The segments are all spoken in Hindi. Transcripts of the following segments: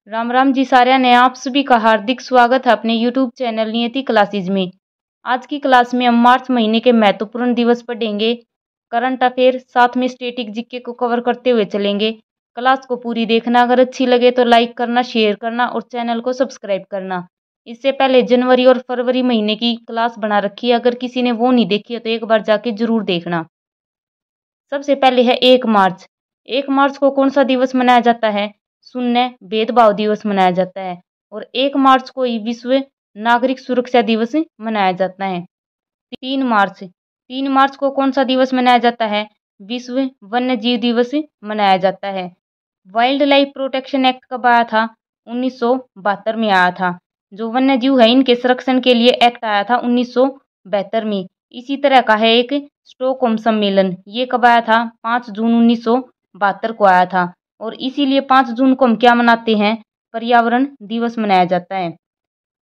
राम राम जी साਰਿਆਂ ने आप सभी का हार्दिक स्वागत है अपने YouTube चैनल नियति क्लासेज में। आज की क्लास में हम मार्च महीने के महत्वपूर्ण दिवस पढ़ेंगे, करंट अफेयर, साथ में स्टैटिक जीके को कवर करते हुए चलेंगे। क्लास को पूरी देखना, अगर अच्छी लगे तो लाइक करना, शेयर करना और चैनल को सब्सक्राइब करना। इससे पहले जनवरी और फरवरी महीने की क्लास बना रखी है, अगर किसी ने वो नहीं देखी है तो एक बार जाके जरूर देखना। सबसे पहले है 1 मार्च। 1 मार्च को कौन सा दिवस मनाया जाता है? शून्य भेदभाव दिवस मनाया जाता है। और 1 मार्च को ही विश्व नागरिक सुरक्षा दिवस मनाया जाता है। 3 मार्च। 3 मार्च को कौन सा दिवस मनाया जाता है? विश्व वन्य जीव दिवस मनाया जाता है। वाइल्ड लाइफ प्रोटेक्शन एक्ट कब आया था? 1972 में आया था। जो वन्य जीव है इनके संरक्षण के लिए एक्ट आया था 1972 में। इसी तरह का है एक स्टॉकहोम सम्मेलन, ये कब आया था? 5 जून 1972 को आया था। और इसीलिए 5 जून को हम क्या मनाते हैं? पर्यावरण दिवस मनाया जाता है।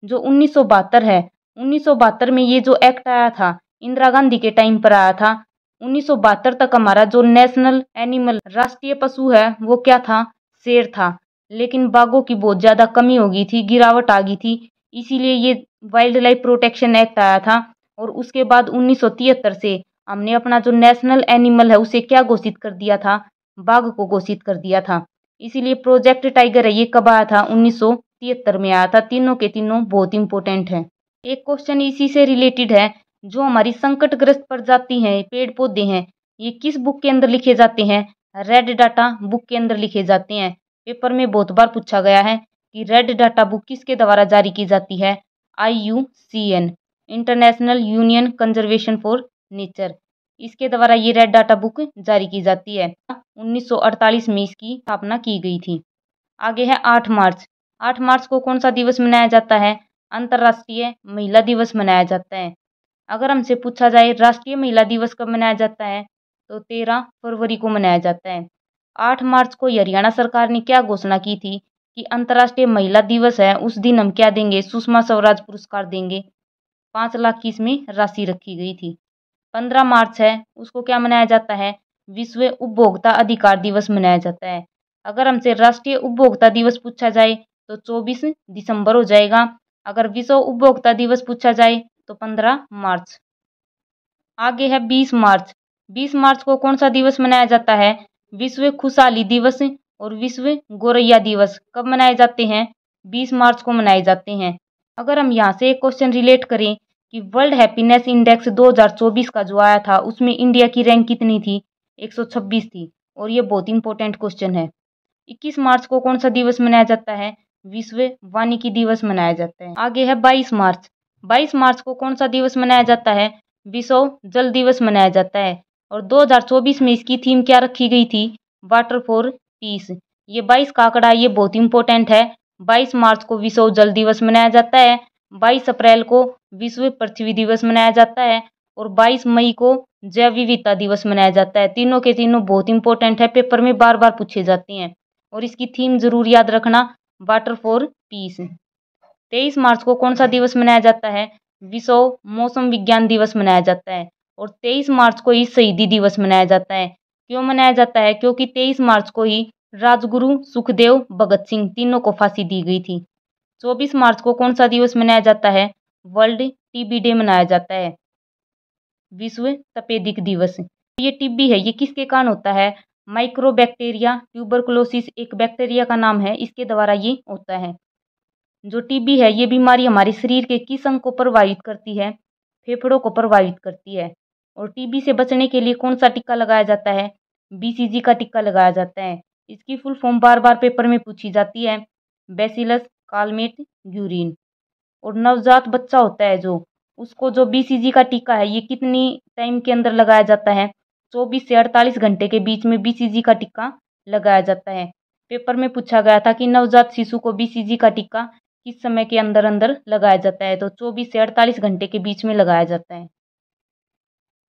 जो 1972 है, 1972 में ये जो एक्ट आया था इंदिरा गांधी के टाइम पर आया था। 1972 तक हमारा जो नेशनल एनिमल, राष्ट्रीय पशु है, वो क्या था? शेर था। लेकिन बाघों की बहुत ज्यादा कमी हो गई थी, गिरावट आ गई थी, इसीलिए ये वाइल्ड लाइफ प्रोटेक्शन एक्ट आया था। और उसके बाद 1973 से हमने अपना जो नेशनल एनिमल है उसे क्या घोषित कर दिया था? बाघ को घोषित कर दिया था। इसीलिए प्रोजेक्ट टाइगर है, ये कब आया था? 1973 में आया था। तीनों के तीनों बहुत इंपॉर्टेंट है। एक क्वेश्चन इसी से रिलेटेड है, जो हमारी संकटग्रस्त प्रजाति है, पेड़ पौधे हैं, ये किस बुक के अंदर लिखे जाते हैं? रेड डाटा बुक के अंदर लिखे जाते हैं। पेपर में बहुत बार पूछा गया है कि रेड डाटा बुक किसके द्वारा जारी की जाती है? IUCN, international union conservation for nature, इसके द्वारा ये रेड डाटा बुक जारी की जाती है। 1948 में इसकी स्थापना की गई थी। आगे है 8 मार्च। 8 मार्च को कौन सा दिवस मनाया जाता है? अंतर्राष्ट्रीय महिला दिवस मनाया जाता है। अगर हमसे पूछा जाए राष्ट्रीय महिला दिवस कब मनाया जाता है, तो 13 फरवरी को मनाया जाता है। 8 मार्च को हरियाणा सरकार ने क्या घोषणा की थी कि अंतर्राष्ट्रीय महिला दिवस है, उस दिन हम क्या देंगे? सुषमा स्वराज पुरस्कार देंगे। 5 लाख की इसमें राशि रखी गई थी। 15 मार्च है, उसको क्या मनाया जाता है? विश्व उपभोक्ता अधिकार दिवस मनाया जाता है। अगर हमसे राष्ट्रीय उपभोक्ता दिवस पूछा जाए तो 24 दिसंबर हो जाएगा। अगर विश्व उपभोक्ता दिवस पूछा जाए तो 15 मार्च। आगे है 20 मार्च। 20 मार्च को कौन सा दिवस मनाया जाता है? विश्व खुशहाली दिवस और विश्व गोरैया दिवस कब मनाए जाते हैं? 20 मार्च को मनाए जाते हैं। अगर हम यहाँ से एक क्वेश्चन रिलेट करें कि वर्ल्ड हैप्पीनेस इंडेक्स 2024 का जो आया था उसमें इंडिया की रैंक कितनी थी? 126 थी। और ये बहुत इंपॉर्टेंट क्वेश्चन है। 21 मार्च को कौन सा दिवस मनाया जाता है? विश्व वानिकी दिवस मनाया जाता है। आगे है 22 मार्च। 22 मार्च को कौन सा दिवस मनाया जाता है? विश्व जल दिवस मनाया जाता है। और 2024 में इसकी थीम क्या रखी गई थी? Water for piece. ये 22 का आंकड़ा, ये बहुत इंपॉर्टेंट है। 22 मार्च को विश्व जल दिवस मनाया जाता है। 22 अप्रैल को विश्व पृथ्वी दिवस मनाया जाता है। और 22 मई को जैव विविधता दिवस मनाया जाता है। तीनों के तीनों बहुत इंपॉर्टेंट है, पेपर में बार बार पूछे जाते हैं। और इसकी थीम जरूर याद रखना, वाटर फॉर पीस। 23 मार्च को कौन सा दिवस मनाया जाता है? विश्व मौसम विज्ञान दिवस मनाया जाता है। और 23 मार्च को ही शहीदी दिवस मनाया जाता है। क्यों मनाया जाता है? क्योंकि 23 मार्च को ही राजगुरु सुखदेव, भगत सिंह तीनों को फांसी दी गई थी। 24 मार्च को कौन सा दिवस मनाया जाता है? वर्ल्ड टीबी डे मनाया जाता है, विश्व तपेदिक दिवस। ये टीबी है, ये किसके कारण होता है? माइक्रोबैक्टीरिया ट्यूबरकुलोसिस एक बैक्टीरिया का नाम है, इसके द्वारा ये होता है। जो टीबी है ये बीमारी हमारे शरीर के किस अंग को प्रभावित करती है? फेफड़ों को प्रभावित करती है। और टीबी से बचने के लिए कौन सा टीका लगाया जाता है? BCG का टीका लगाया जाता है। इसकी फुल फॉर्म बार बार पेपर में पूछी जाती है, बैसिलस कालमेट ग्यूरिन। और नवजात बच्चा होता है जो, उसको जो BCG का टीका है ये कितनी टाइम के अंदर लगाया जाता है? 24 से 48 घंटे के बीच में BCG का टीका लगाया जाता है। पेपर में पूछा गया था कि नवजात शिशु को BCG का टीका किस समय के अंदर अंदर लगाया जाता है, तो 24 से 48 घंटे के बीच में लगाया जाता है।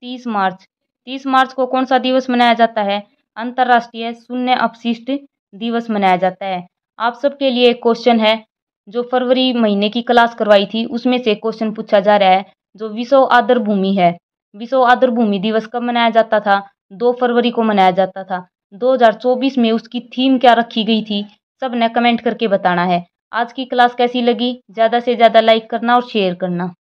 30 मार्च। 30 मार्च को कौन सा दिवस मनाया जाता है? अंतर्राष्ट्रीय शून्य अपशिष्ट दिवस मनाया जाता है। आप सबके लिए एक क्वेश्चन है, जो फरवरी महीने की क्लास करवाई थी उसमें से क्वेश्चन पूछा जा रहा है। जो विश्व आर्द्र भूमि है, विश्व आर्द्र भूमि दिवस कब मनाया जाता था? 2 फरवरी को मनाया जाता था। 2024 में उसकी थीम क्या रखी गई थी? सब ने कमेंट करके बताना है। आज की क्लास कैसी लगी ज़्यादा से ज़्यादा लाइक करना और शेयर करना।